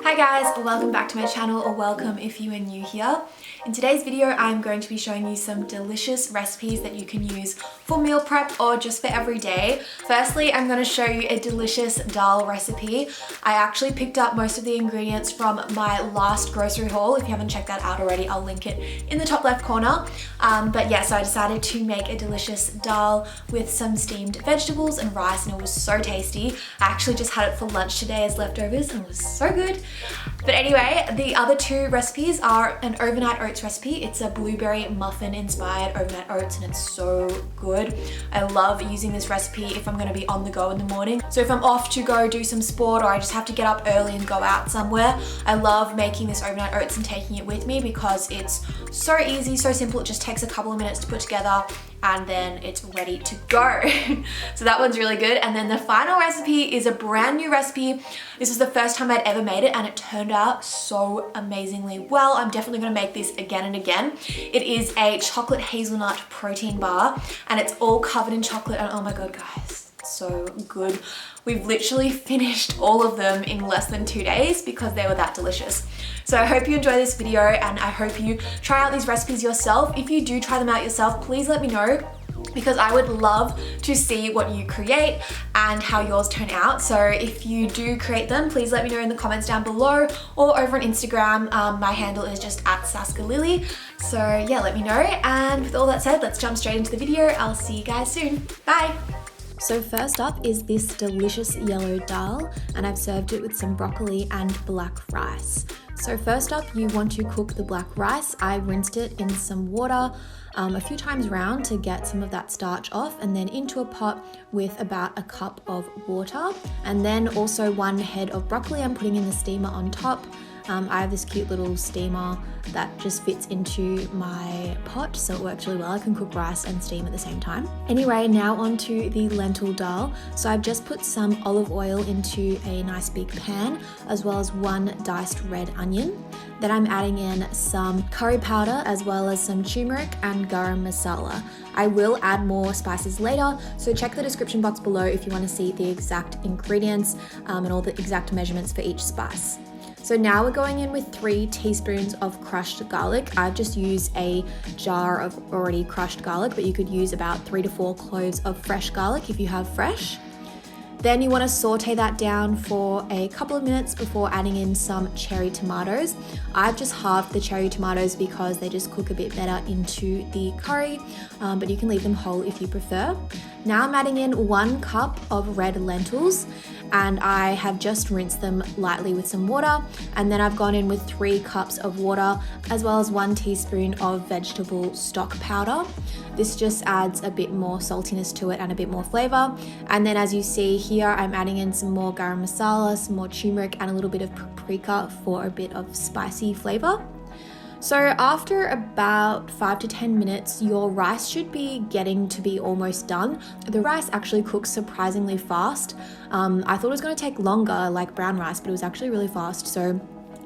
Hi guys, welcome back to my channel, or welcome if you are new here. In today's video, I'm going to be showing you some delicious recipes that you can use for meal prep or just for every day. Firstly, I'm going to show you a delicious dal recipe. I actually picked up most of the ingredients from my last grocery haul. If you haven't checked that out already, I'll link it in the top left corner. But yeah, so I decided to make a delicious dal with some steamed vegetables and rice, and it was so tasty. I actually just had it for lunch today as leftovers and it was so good. But anyway, the other two recipes are an overnight oats recipe. It's a blueberry muffin inspired overnight oats and it's so good. I love using this recipe if I'm going to be on the go in the morning. So if I'm off to go do some sport, or I just have to get up early and go out somewhere, I love making this overnight oats and taking it with me because it's so easy, so simple. It just takes a couple of minutes to put together and then it's ready to go. So that one's really good. And then the final recipe is a brand new recipe. This was the first time I'd ever made it and it turned out so amazingly well. I'm definitely gonna make this again and again. It is a chocolate hazelnut protein bar and it's all covered in chocolate, and oh my God, guys, so good. We've literally finished all of them in less than 2 days because they were that delicious. So I hope you enjoy this video and I hope you try out these recipes yourself. If you do try them out yourself, please let me know, because I would love to see what you create and how yours turn out. So if you do create them, please let me know in the comments down below or over on Instagram. My handle is just @SASKA. So yeah, let me know. And with all that said, let's jump straight into the video. I'll see you guys soon. Bye. So first up is this delicious yellow dal, and I've served it with some broccoli and black rice. So first up, you want to cook the black rice. I rinsed it in some water a few times round to get some of that starch off, and then into a pot with about a cup of water. And then also 1 head of broccoli I'm putting in the steamer on top. I have this cute little steamer that just fits into my pot, so it works really well. I can cook rice and steam at the same time. Anyway, now onto the lentil dal. So I've just put some olive oil into a nice big pan, as well as 1 diced red onion. Then I'm adding in some curry powder, as well as some turmeric and garam masala. I will add more spices later, so check the description box below if you want to see the exact ingredients and all the exact measurements for each spice. So now we're going in with 3 teaspoons of crushed garlic. I've just used a jar of already crushed garlic, but you could use about 3 to 4 cloves of fresh garlic if you have fresh. Then you want to saute that down for a couple of minutes before adding in some cherry tomatoes. I've just halved the cherry tomatoes because they just cook a bit better into the curry, but you can leave them whole if you prefer. Now I'm adding in 1 cup of red lentils, and I have just rinsed them lightly with some water. And then I've gone in with 3 cups of water, as well as 1 teaspoon of vegetable stock powder. This just adds a bit more saltiness to it and a bit more flavor. And then as you see here, I'm adding in some more garam masala, some more turmeric, and a little bit of paprika for a bit of spicy flavor. So after about 5 to 10 minutes, your rice should be getting to be almost done. The rice actually cooks surprisingly fast. I thought it was going to take longer, like brown rice, but it was actually really fast. So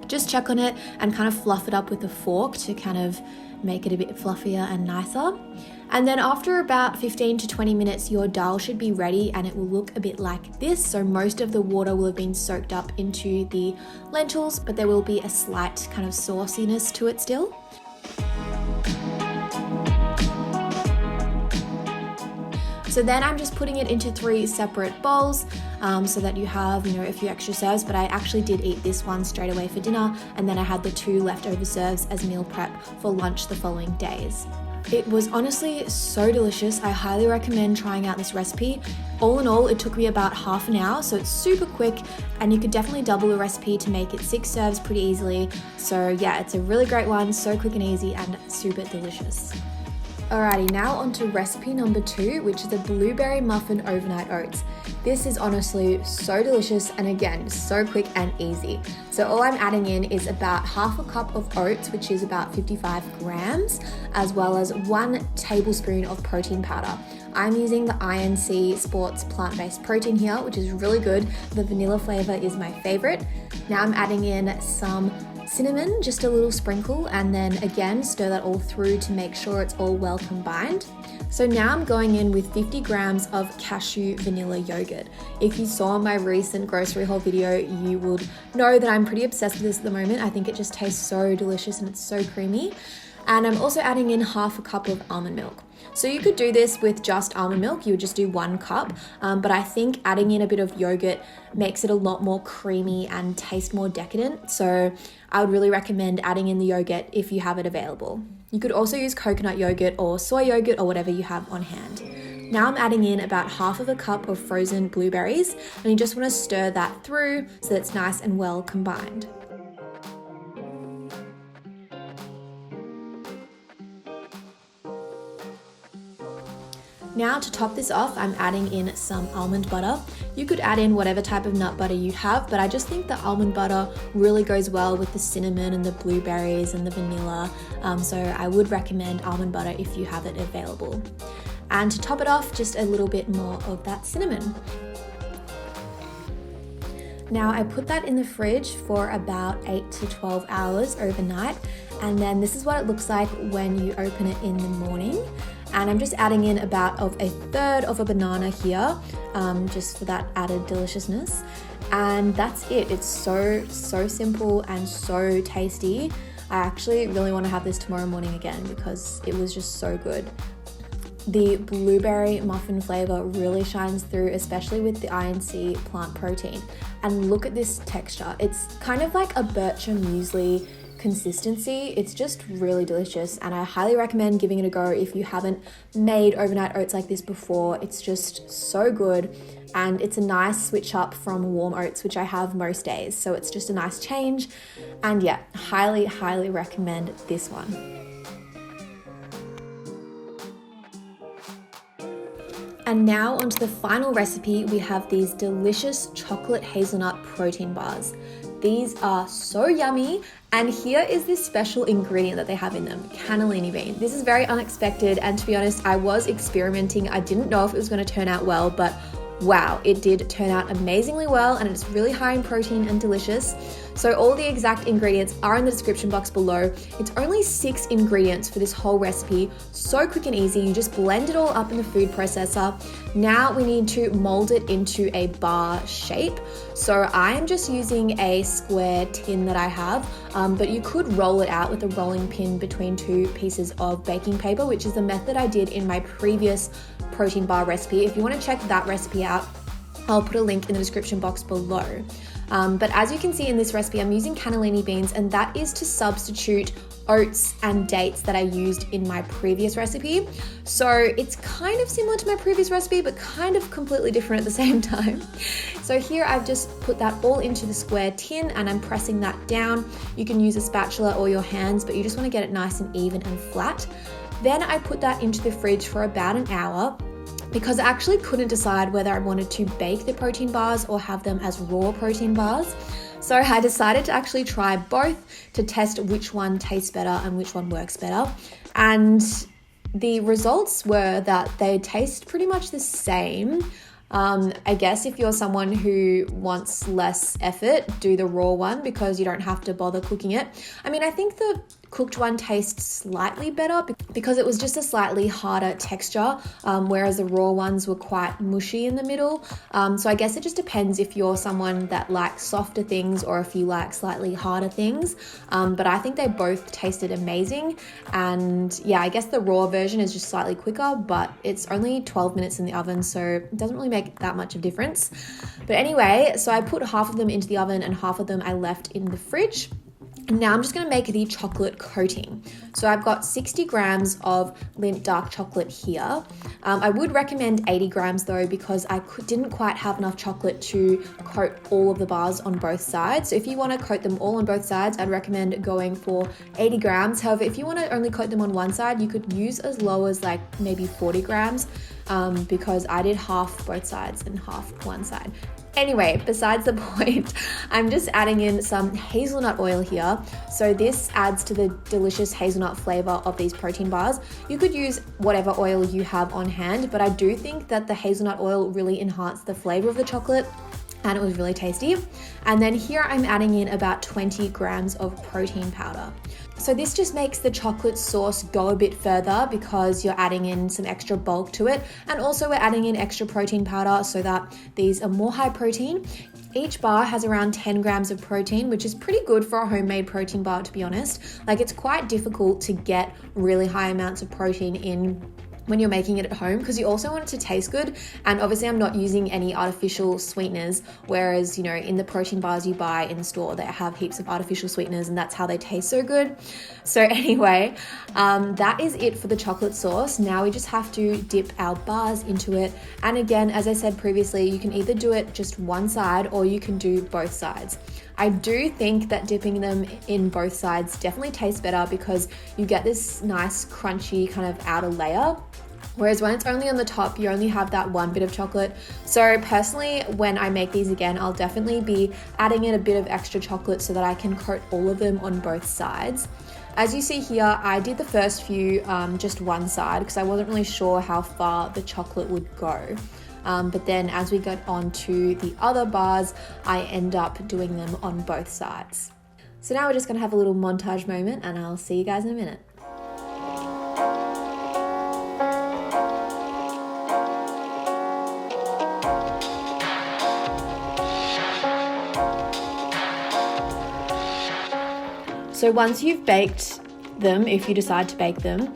just check on it and kind of fluff it up with a fork to kind of make it a bit fluffier and nicer. And then after about 15 to 20 minutes, your dal should be ready and it will look a bit like this. So most of the water will have been soaked up into the lentils, but there will be a slight kind of sauciness to it still. So then I'm just putting it into 3 separate bowls so that you have, a few extra serves, but I actually did eat this one straight away for dinner, and then I had the 2 leftover serves as meal prep for lunch the following days. It was honestly so delicious. I highly recommend trying out this recipe. All in all, it took me about half an hour, so it's super quick, and you could definitely double the recipe to make it 6 serves pretty easily. So yeah, it's a really great one, so quick and easy and super delicious. Alrighty, now on to recipe number 2, which is a blueberry muffin overnight oats. This is honestly so delicious and again, so quick and easy. So all I'm adding in is about half a cup of oats, which is about 55 grams, as well as 1 tablespoon of protein powder. I'm using the INC Sports plant-based protein here, which is really good. The vanilla flavor is my favorite. Now I'm adding in some cinnamon, just a little sprinkle, and then again stir that all through to make sure it's all well combined. So now I'm going in with 50 grams of cashew vanilla yogurt. If you saw my recent grocery haul video, you would know that I'm pretty obsessed with this at the moment. I think it just tastes so delicious and it's so creamy. And I'm also adding in half a cup of almond milk. So you could do this with just almond milk, you would just do 1 cup, but I think adding in a bit of yogurt makes it a lot more creamy and taste more decadent. So I would really recommend adding in the yogurt if you have it available. You could also use coconut yogurt or soy yogurt or whatever you have on hand. Now I'm adding in about half of a cup of frozen blueberries, and you just want to stir that through so that it's nice and well combined. Now to top this off, I'm adding in some almond butter. You could add in whatever type of nut butter you have, but I just think the almond butter really goes well with the cinnamon and the blueberries and the vanilla. So I would recommend almond butter if you have it available. And to top it off, just a little bit more of that cinnamon. Now I put that in the fridge for about 8 to 12 hours overnight. And then this is what it looks like when you open it in the morning. And I'm just adding in about a third of a banana here, just for that added deliciousness. And that's it. It's so simple and so tasty. I actually really want to have this tomorrow morning again because it was just so good. The blueberry muffin flavor really shines through, especially with the INC plant protein. And look at this texture. It's kind of like a bircher muesli consistency. It's just really delicious, and I highly recommend giving it a go if you haven't made overnight oats like this before. It's just so good, and it's a nice switch up from warm oats, which I have most days, so it's just a nice change. And yeah, highly recommend this one. And now onto the final recipe, we have these delicious chocolate hazelnut protein bars. These are so yummy, and here is this special ingredient that they have in them, cannellini bean. This is very unexpected, and to be honest, I was experimenting. I didn't know if it was going to turn out well, but wow, it did turn out amazingly well, and it's really high in protein and delicious. So all the exact ingredients are in the description box below. It's only 6 ingredients for this whole recipe. So quick and easy. You just blend it all up in the food processor. Now we need to mold it into a bar shape. So I am just using a square tin that I have, but you could roll it out with a rolling pin between 2 pieces of baking paper, which is the method I did in my previous protein bar recipe. If you want to check that recipe out, I'll put a link in the description box below. But as you can see in this recipe, I'm using cannellini beans, and that is to substitute oats and dates that I used in my previous recipe. So it's kind of similar to my previous recipe, but kind of completely different at the same time. So here I've just put that all into the square tin, and I'm pressing that down. You can use a spatula or your hands, but you just want to get it nice and even and flat. Then I put that into the fridge for about an hour, because I actually couldn't decide whether I wanted to bake the protein bars or have them as raw protein bars. So I decided to actually try both to test which one tastes better and which one works better. And the results were that they taste pretty much the same. I guess if you're someone who wants less effort, do the raw one because you don't have to bother cooking it. I mean, I think the cooked one tastes slightly better because it was just a slightly harder texture, whereas the raw ones were quite mushy in the middle. So I guess it just depends if you're someone that likes softer things or if you like slightly harder things. But I think they both tasted amazing. And yeah, I guess the raw version is just slightly quicker, but it's only 12 minutes in the oven, so it doesn't really make that much of a difference. But anyway, so I put half of them into the oven and half of them I left in the fridge. Now I'm just going to make the chocolate coating. So I've got 60 grams of Lindt dark chocolate here. I would recommend 80 grams though, because I didn't quite have enough chocolate to coat all of the bars on both sides. So if you want to coat them all on both sides, I'd recommend going for 80 grams. However, if you want to only coat them on one side, you could use as low as like maybe 40 grams, because I did half both sides and half one side. Anyway, besides the point, I'm just adding in some hazelnut oil here. So this adds to the delicious hazelnut flavor of these protein bars. You could use whatever oil you have on hand, but I do think that the hazelnut oil really enhanced the flavor of the chocolate. and it was really tasty. And then here I'm adding in about 20 grams of protein powder. So this just makes the chocolate sauce go a bit further because you're adding in some extra bulk to it. And also we're adding in extra protein powder so that these are more high protein. Each bar has around 10 grams of protein, which is pretty good for a homemade protein bar, to be honest. Like, it's quite difficult to get really high amounts of protein in when you're making it at home, because you also want it to taste good. And obviously I'm not using any artificial sweeteners, whereas, you know, in the protein bars you buy in the store, they have heaps of artificial sweeteners and that's how they taste so good. So anyway, that is it for the chocolate sauce. Now we just have to dip our bars into it. And again, as I said previously, you can either do it just one side or you can do both sides. I do think that dipping them in both sides definitely tastes better because you get this nice crunchy kind of outer layer. Whereas when it's only on the top, you only have that one bit of chocolate. So personally, when I make these again, I'll definitely be adding in a bit of extra chocolate so that I can coat all of them on both sides. As you see here, I did the first few just one side because I wasn't really sure how far the chocolate would go. But then as we get on to the other bars, I end up doing them on both sides. So now we're just gonna have a little montage moment and I'll see you guys in a minute. So once you've baked them, if you decide to bake them,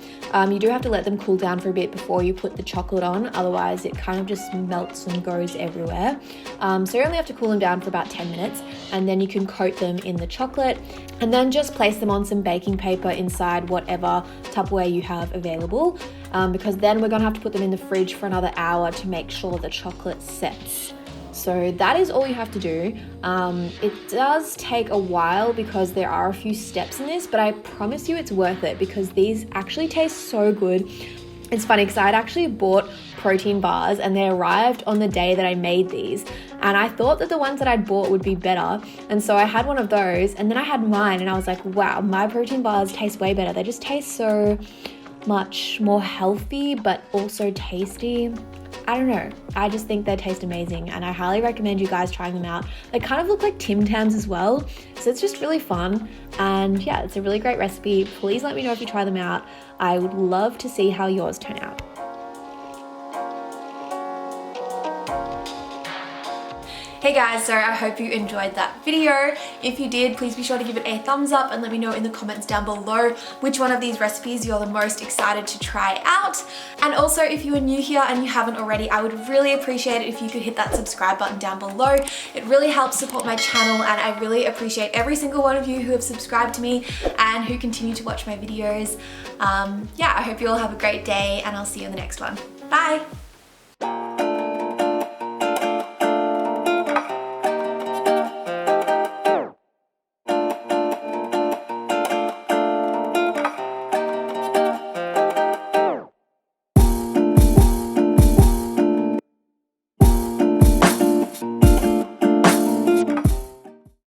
you do have to let them cool down for a bit before you put the chocolate on, otherwise it kind of just melts and goes everywhere. So you only have to cool them down for about 10 minutes and then you can coat them in the chocolate and then just place them on some baking paper inside whatever Tupperware you have available, because then we're gonna have to put them in the fridge for another hour to make sure the chocolate sets. So that is all you have to do. It does take a while because there are a few steps in this, but I promise you it's worth it because these actually taste so good. It's funny because I'd actually bought protein bars and they arrived on the day that I made these. And I thought that the ones that I'd bought would be better. And so I had one of those and then I had mine and I was like, wow, my protein bars taste way better. They just taste so much more healthy, but also tasty. I don't know, I just think they taste amazing and I highly recommend you guys trying them out. They kind of look like Tim Tams as well, so it's just really fun. And yeah, it's a really great recipe. Please let me know if you try them out. I would love to see how yours turn out. Hey guys, so I hope you enjoyed that video. If you did, please be sure to give it a thumbs up and let me know in the comments down below which one of these recipes you're the most excited to try out. And also, if you are new here and you haven't already, I would really appreciate it if you could hit that subscribe button down below. It really helps support my channel and I really appreciate every single one of you who have subscribed to me and who continue to watch my videos. Yeah, I hope you all have a great day and I'll see you in the next one. Bye!